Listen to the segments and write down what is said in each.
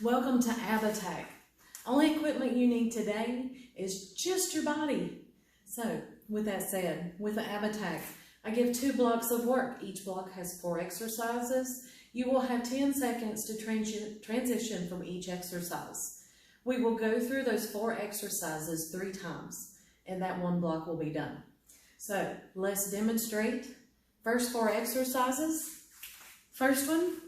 Welcome to ABATAC. Only equipment you need today is just your body. So, with that said, with the ABATAC, I give 2 blocks of work. Each block has 4 exercises. You will have 10 seconds to transition from each exercise. We will go through those 4 exercises 3 times, and that 1 block will be done. So, let's demonstrate. First 4 exercises. First one,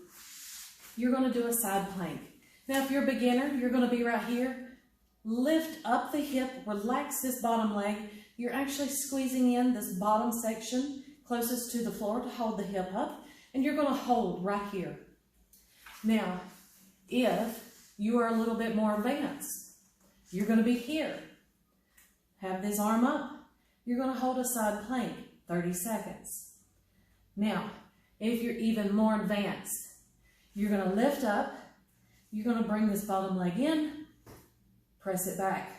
you're going to do a side plank. Now, if you're a beginner, you're going to be right here. Lift up the hip, relax this bottom leg. You're actually squeezing in this bottom section closest to the floor to hold the hip up, and you're going to hold right here. Now, if you are a little bit more advanced, you're going to be here. Have this arm up. You're going to hold a side plank, 30 seconds. Now, if you're even more advanced, you're going to lift up. You're going to bring this bottom leg in, press it back.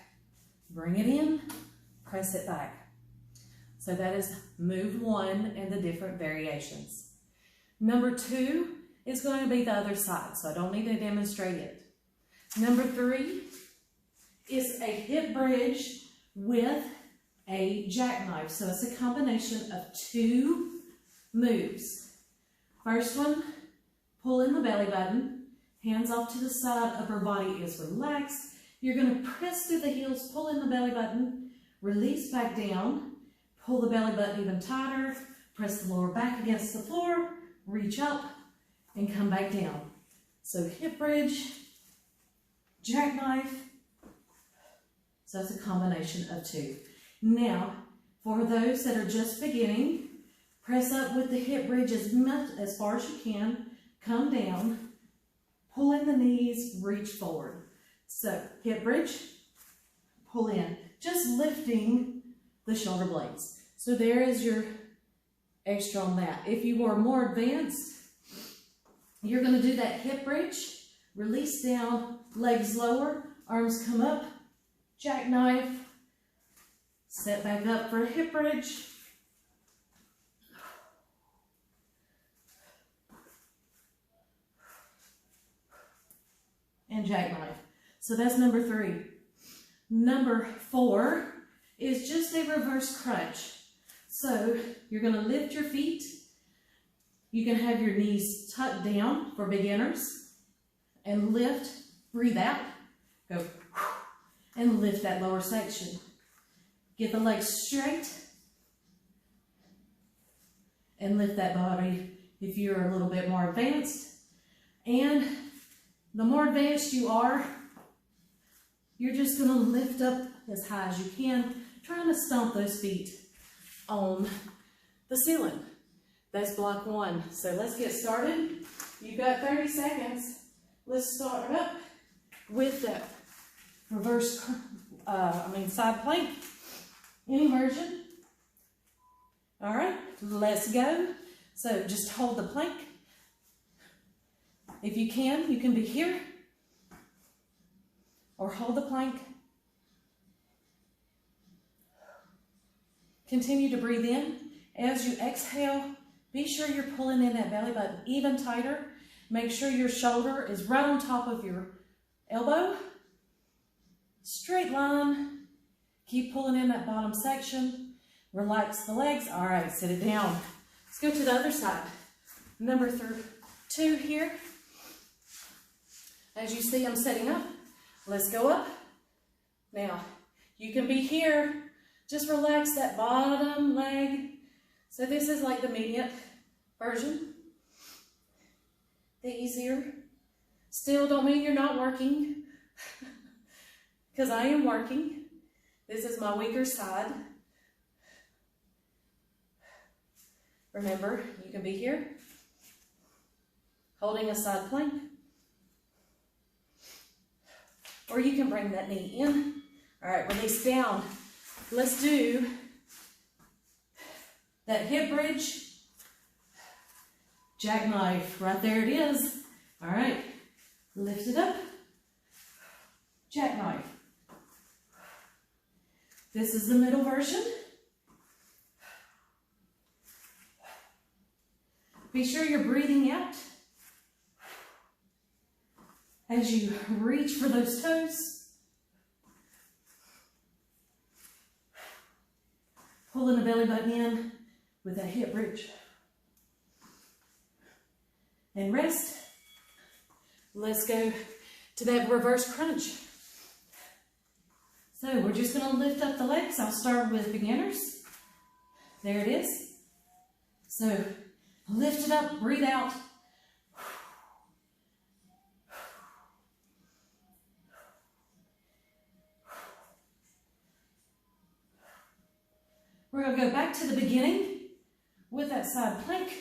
Bring it in, press it back. So that is move 1 and the different variations. Number 2 is going to be the other side, so I don't need to demonstrate it. Number 3 is a hip bridge with a jackknife. So it's a combination of 2 moves. First one, pull in the belly button. Hands off to the side, upper body is relaxed. You're going to press through the heels, pull in the belly button, release back down, pull the belly button even tighter, press the lower back against the floor, reach up, and come back down. So hip bridge, jackknife. So that's a combination of 2. Now, for those that are just beginning, press up with the hip bridge as far as you can, come down, pull in the knees, reach forward. So, hip bridge, pull in. Just lifting the shoulder blades. So there is your extra on that. If you are more advanced, you're going to do that hip bridge, release down, legs lower, arms come up, jackknife, set back up for a hip bridge. And jackknife. So that's number 3. Number 4 is just a reverse crunch. So you're going to lift your feet. You can have your knees tucked down for beginners. And lift, breathe out, go, and lift that lower section. Get the legs straight. And lift that body if you're a little bit more advanced. And the more advanced you are, you're just going to lift up as high as you can, trying to stomp those feet on the ceiling. That's block 1. So let's get started. You've got 30 seconds. Let's start up with that reverse, side plank in immersion. All right, let's go. So just hold the plank. If you can be here or hold the plank. Continue to breathe in. As you exhale, be sure you're pulling in that belly button even tighter. Make sure your shoulder is right on top of your elbow. Straight line. Keep pulling in that bottom section. Relax the legs. All right, sit it down. Let's go to the other side. Number 2 here. As you see, I'm setting up. Let's go up. Now, you can be here. Just relax that bottom leg. So this is like the immediate version. The easier. Still don't mean you're not working. Because I am working. This is my weaker side. Remember, you can be here. Holding a side plank. Or you can bring that knee in. All right, release down. Let's do that hip bridge. Jackknife, right there it is. All right, lift it up. Jackknife. This is the middle version. Be sure you're breathing out. as you reach for those toes. Pulling the belly button in with that hip bridge. And rest. Let's go to that reverse crunch. So we're just going to lift up the legs. I'll start with beginners. There it is. So lift it up, breathe out. We're going to go back to the beginning with that side plank.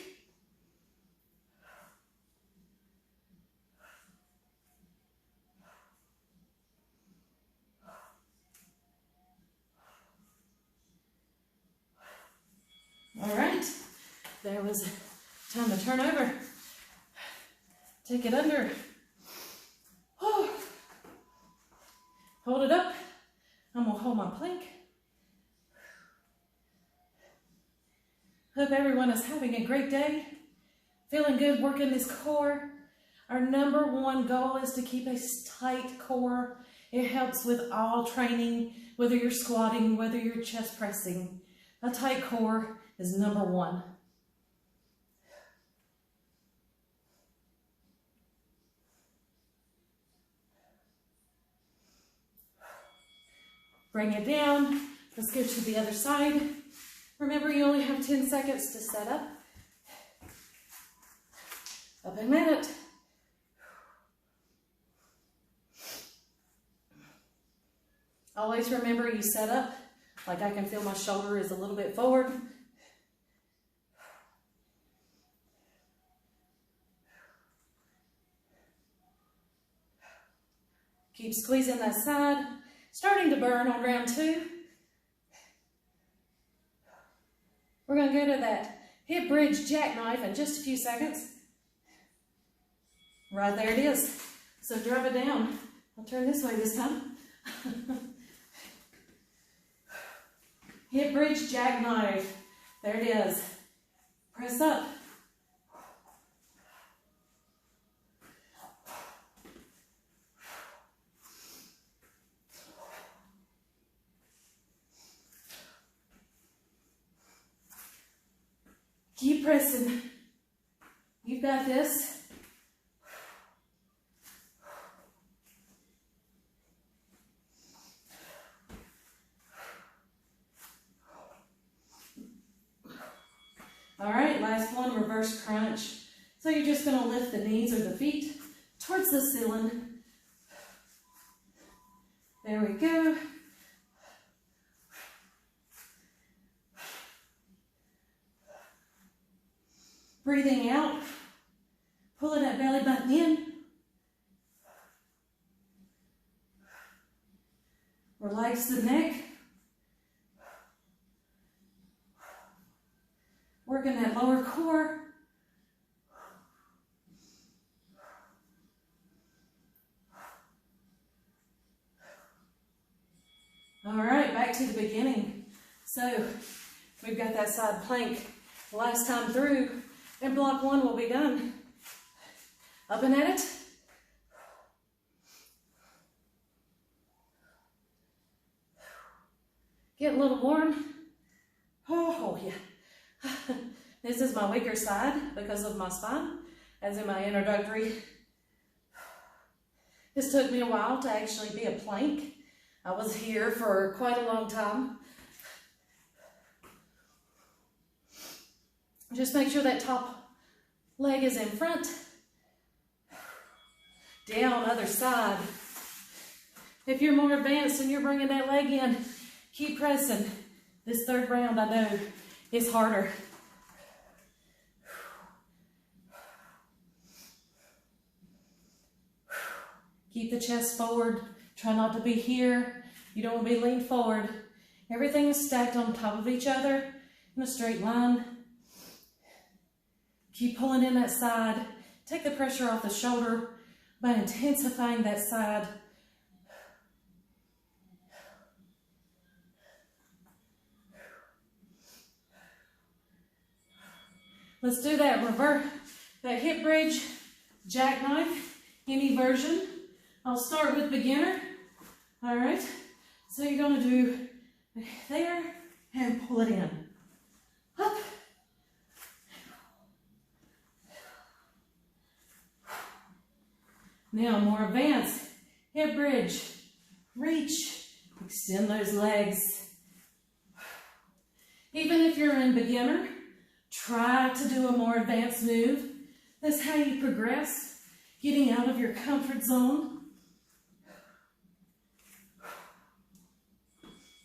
All right, there was time to turn over. Take it under. Oh. Hold it up. I'm going to hold my plank. Hope everyone is having a great day. Feeling good working this core. Our number one goal is to keep a tight core. It helps with all training, whether you're squatting, whether you're chest pressing. A tight core is number one. Bring it down. Let's go to the other side. Remember, you only have 10 seconds to set up. Up a minute. Always remember you set up. Like I can feel my shoulder is a little bit forward. Keep squeezing that side. Starting to burn on round 2. We're going to go to that hip bridge jackknife in just a few seconds. Right there it is. So drop it down. I'll turn this way this time. Hip bridge jackknife. There it is. Press up. Keep pressing. You've got this. All right, last one, reverse crunch. So you're just going to lift the knees or the feet towards the ceiling. There we go. Breathing out, pulling that belly button in. Relax the neck. Working that lower core. All right, back to the beginning. So we've got that side plank last time through, and block 1 will be done. Up and at it. Get a little warm. Oh, yeah. This is my weaker side because of my spine, as in my introductory. This took me a while to actually be a plank. I was here for quite a long time. Just make sure that top leg is in front. Down, other side. If you're more advanced and you're bringing that leg in, keep pressing. This third round, I know, is harder. Keep the chest forward. Try not to be here. You don't want to be leaned forward. Everything is stacked on top of each other in a straight line. Keep pulling in that side. Take the pressure off the shoulder by intensifying that side. Let's do that reverse, that hip bridge, jackknife, any version. I'll start with beginner. All right, so you're gonna do there and pull it in. Up. Now more advanced, hip bridge, reach, extend those legs. Even if you're in beginner, try to do a more advanced move. That's how you progress, getting out of your comfort zone.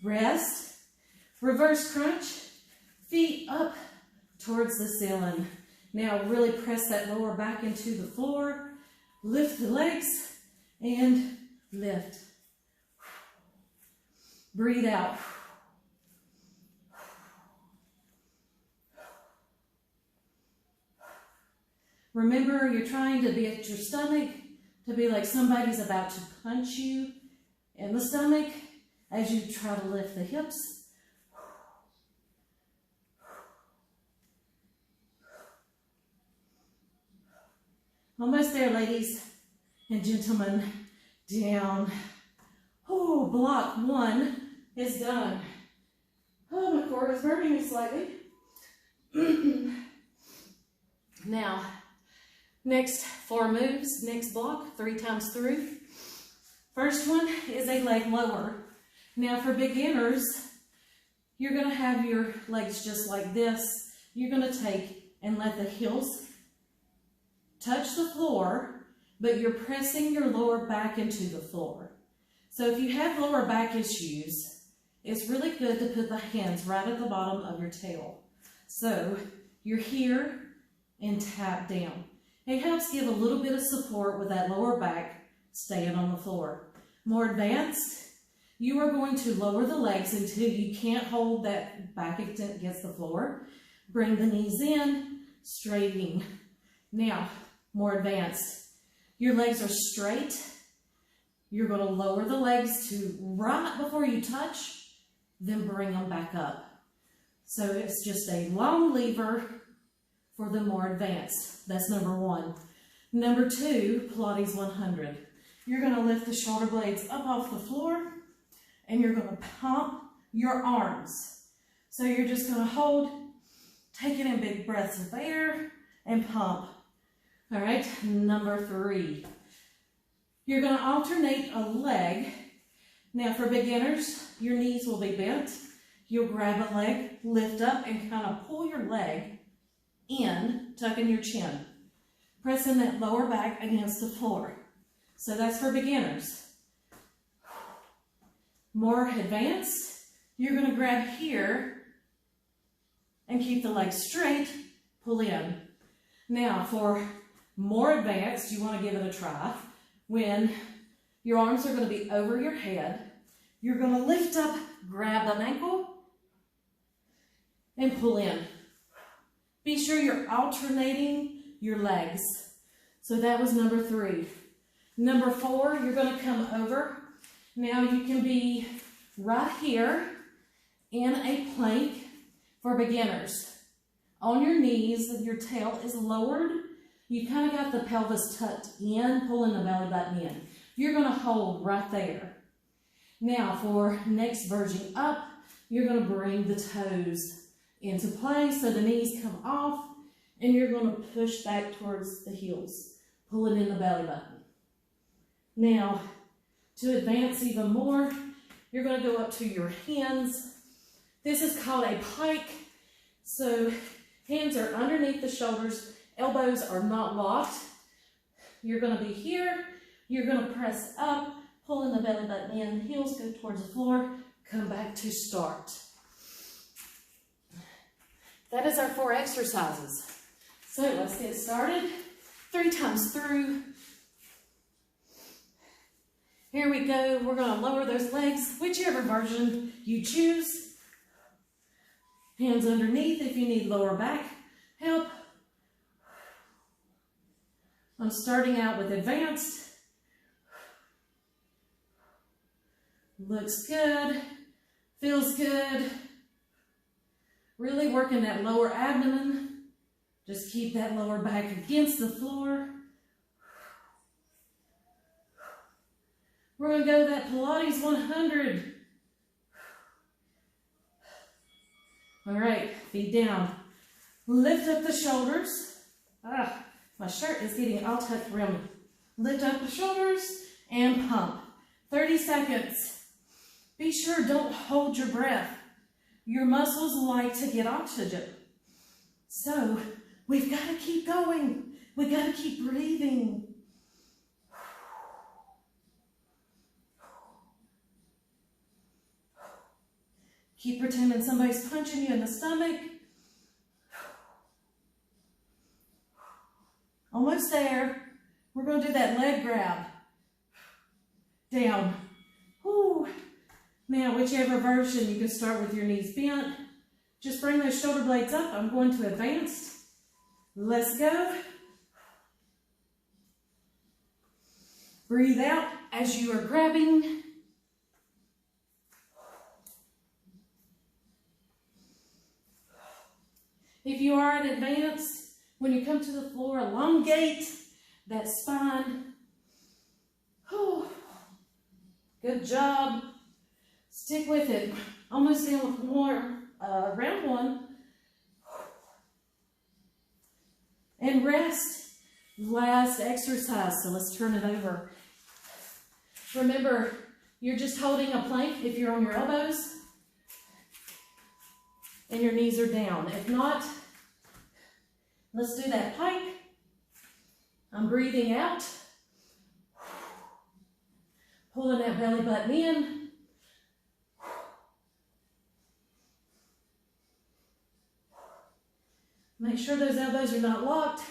Rest, reverse crunch, feet up towards the ceiling. Now really press that lower back into the floor, lift the legs, and lift. Breathe out. Remember, you're trying to be at your stomach, to be like somebody's about to punch you in the stomach as you try to lift the hips. Almost there, ladies and gentlemen. Down. Oh, block 1 is done. Oh, my core is burning me slightly. Now, next 4 moves, next block, 3 times through. First one is a leg lower. Now for beginners, you're gonna have your legs just like this. You're gonna take and let the heels touch the floor, but you're pressing your lower back into the floor. So if you have lower back issues, it's really good to put the hands right at the bottom of your tail. So you're here and tap down. It helps give a little bit of support with that lower back staying on the floor. More advanced, you are going to lower the legs until you can't hold that back against the floor. Bring the knees in, straightening. Now, more advanced. Your legs are straight. You're going to lower the legs to right before you touch, then bring them back up. So it's just a long lever for the more advanced. That's number 1. Number 2, Pilates 100. You're going to lift the shoulder blades up off the floor and you're going to pump your arms. So you're just going to hold, taking in big breaths of air and pump. All right, number 3. You're going to alternate a leg. Now for beginners, your knees will be bent. You'll grab a leg, lift up, and kind of pull your leg in, tucking your chin. Pressing that lower back against the floor. So that's for beginners. More advanced, you're going to grab here and keep the legs straight, pull in. Now for more advanced, you want to give it a try. When your arms are going to be over your head, you're going to lift up, grab an ankle, and pull in. Be sure you're alternating your legs. So that was number 3. Number 4, you're going to come over. Now you can be right here in a plank for beginners. On your knees, your tail is lowered. You kind of got the pelvis tucked in, pulling the belly button in. You're going to hold right there. Now for next version up, you're going to bring the toes into play so the knees come off and you're going to push back towards the heels, pulling in the belly button. Now, to advance even more, you're going to go up to your hands. This is called a pike. So hands are underneath the shoulders, elbows are not locked. You're going to be here. You're going to press up, pulling the belly button in, heels go towards the floor, come back to start. That is our 4 exercises. So let's get started. 3 times through. Here we go. We're going to lower those legs, whichever version you choose. Hands underneath if you need lower back help. I'm starting out with advanced. Looks good. Feels good. Really working that lower abdomen. Just keep that lower back against the floor. We're going to go to that Pilates 100. All right, feet down. Lift up the shoulders. My shirt is getting all tucked around me. Lift up the shoulders and pump. 30 seconds. Be sure don't hold your breath. Your muscles like to get oxygen. So we've got to keep going. We've got to keep breathing. Keep pretending somebody's punching you in the stomach. Almost there. We're going to do that leg grab. Down. Whew. Now, whichever version, you can start with your knees bent. Just bring those shoulder blades up. I'm going to advanced. Let's go. Breathe out as you are grabbing. If you are in advanced, when you come to the floor, elongate that spine. Whew. Good job. Stick with it. Almost down with more round one. And rest. Last exercise. So let's turn it over. Remember, you're just holding a plank if you're on your elbows and your knees are down. If not, let's do that pike. I'm breathing out. Pulling that belly button in. Make sure those elbows are not locked.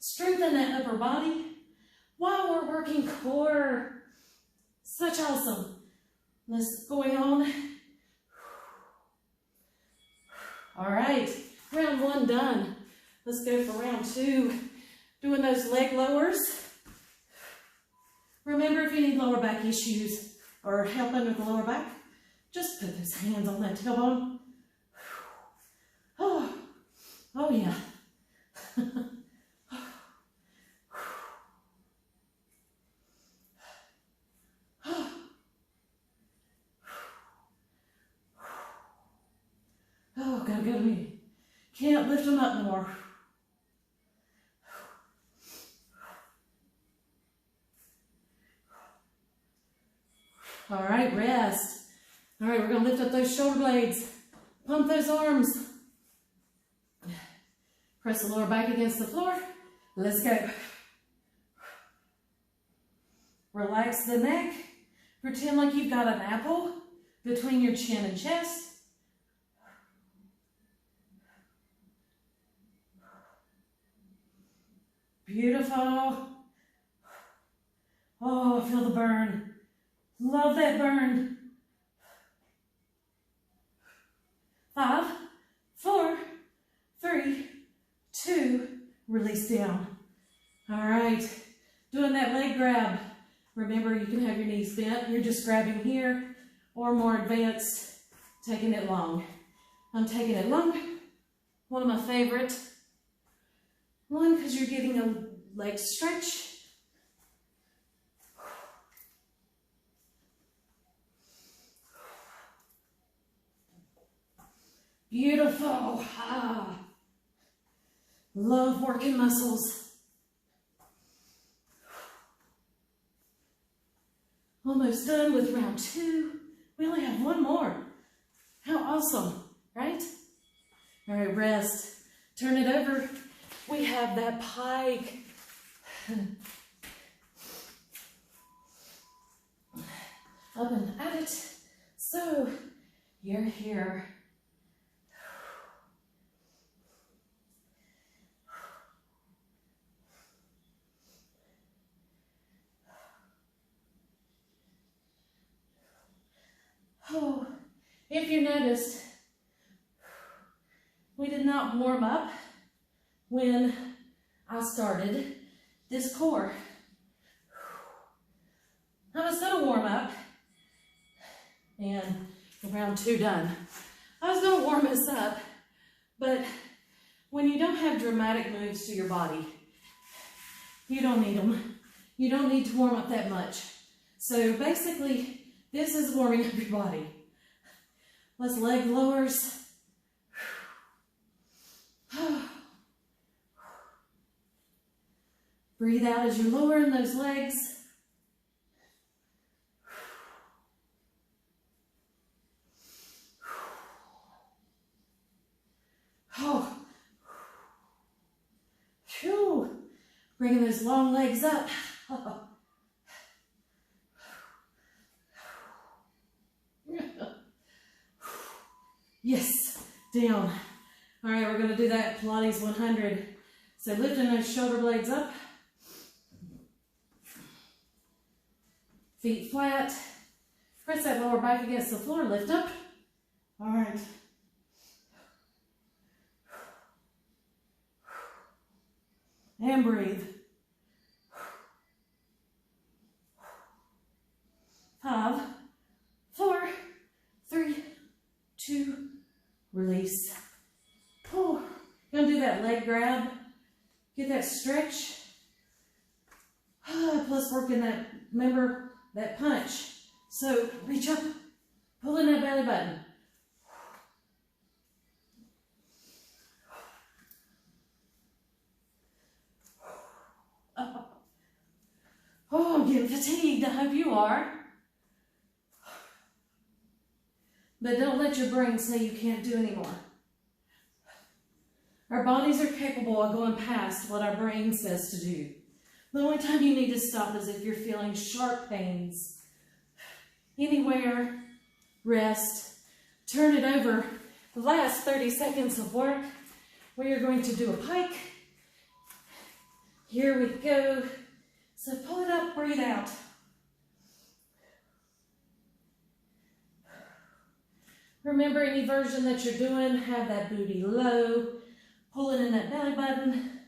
Strengthen that upper body while we're working core. Such awesome. Let's going on. All right, round one done. Let's go for round two. Doing those leg lowers. Remember, if you need lower back issues or help under the lower back, just put those hands on that tailbone. Oh, oh yeah. Oh, gotta go to me. Can't lift them up no more. All right, rest. All right, we're gonna lift up those shoulder blades. Pump those arms. Press the lower back against the floor. Let's go. Relax the neck. Pretend like you've got an apple between your chin and chest. Beautiful. Oh, feel the burn. Love that burn. 5, 4, 3, 2, release down. All right, doing that leg grab. Remember, you can have your knees bent. You're just grabbing here, or more advanced, taking it long. I'm taking it long. One of my favorite. One, because you're getting a leg stretch. Beautiful. Love working muscles. Almost done with round two. We only have one more. How awesome, right? All right, rest. Turn it over. We have that pike. Up and at it. So, you're here. Oh, if you noticed, we did not warm up when I started this core. I was going to warm up, and round two done. I was going to warm us up, but when you don't have dramatic moves to your body, you don't need them. You don't need to warm up that much. So basically, this is warming up your body. Let's leg lowers. Breathe out as you're lowering those legs. Oh. Phew. Bringing those long legs up. Yes, down. All right, we're going to do that Pilates 100. So lifting those shoulder blades up. Feet flat. Press that lower back against the floor. Lift up. All right. And breathe. 5, 4, 3, 2, release. Oh, you're gonna do that leg grab. Get that stretch. Plus working that, remember, that punch. So reach up, pull in that belly button. Oh, I'm getting fatigued. I hope you are. But don't let your brain say you can't do anymore. Our bodies are capable of going past what our brain says to do. The only time you need to stop is if you're feeling sharp pains. Anywhere, rest, turn it over. The last 30 seconds of work, we are going to do a pike. Here we go. So pull it up, breathe out. Remember, any version that you're doing, have that booty low, pulling in that belly button.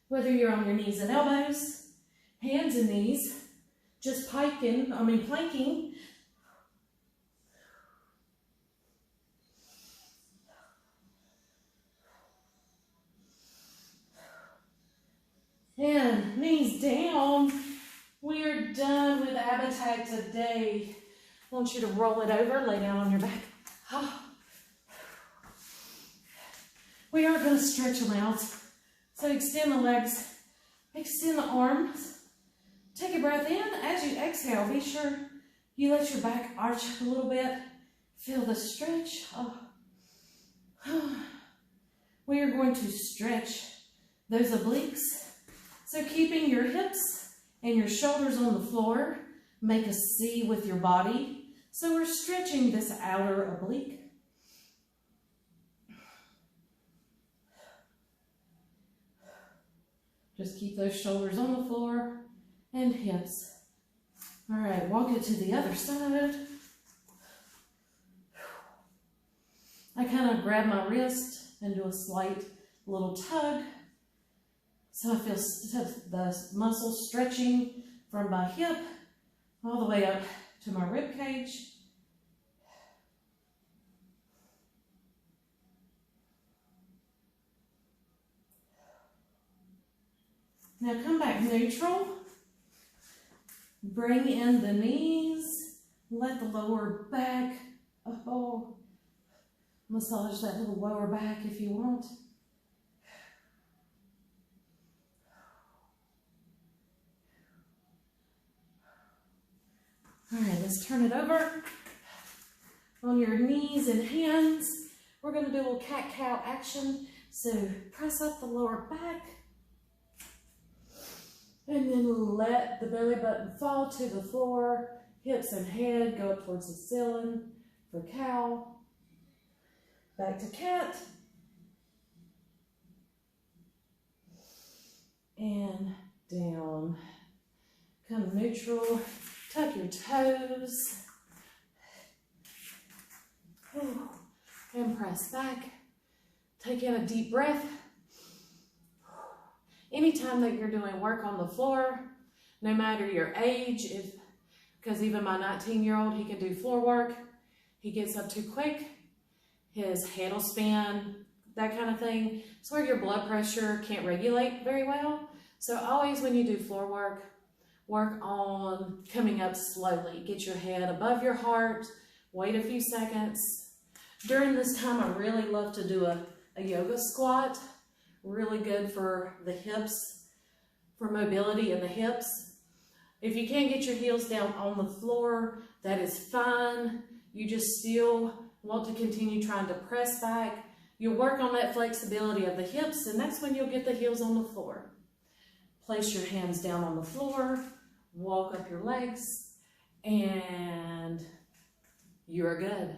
Whether you're on your knees and elbows, hands and knees, just planking. And knees down. We are done with Abatag today. I want you to roll it over, lay down on your back. We are going to stretch them out. So extend the legs, extend the arms. Take a breath in. As you exhale, be sure you let your back arch a little bit. Feel the stretch. We are going to stretch those obliques. So keeping your hips and your shoulders on the floor, make a C with your body. So we're stretching this outer oblique. Just keep those shoulders on the floor and hips. All right, walk it to the other side. I kind of grab my wrist and do a slight little tug. So I feel the muscle stretching from my hip all the way up to my rib cage. Now come back neutral. Bring in the knees. Let the lower back, massage that little lower back if you want. All right, let's turn it over. On your knees and hands, we're going to do a little cat-cow action. So press up the lower back. And then let the belly button fall to the floor. Hips and head go up towards the ceiling for cow. Back to cat. And down. Come neutral. Tuck your toes. And press back. Take in a deep breath. Anytime that you're doing work on the floor, no matter your age, because even my 19-year-old, he can do floor work. He gets up too quick. His head will spin, that kind of thing. It's where your blood pressure can't regulate very well. So always when you do floor work, work on coming up slowly. Get your head above your heart, wait a few seconds. During this time, I really love to do a yoga squat. Really good for the hips, for mobility in the hips. If you can't get your heels down on the floor, that is fine. You just still want to continue trying to press back. You'll work on that flexibility of the hips, and that's when you'll get the heels on the floor. Place your hands down on the floor, walk up your legs, and you're good.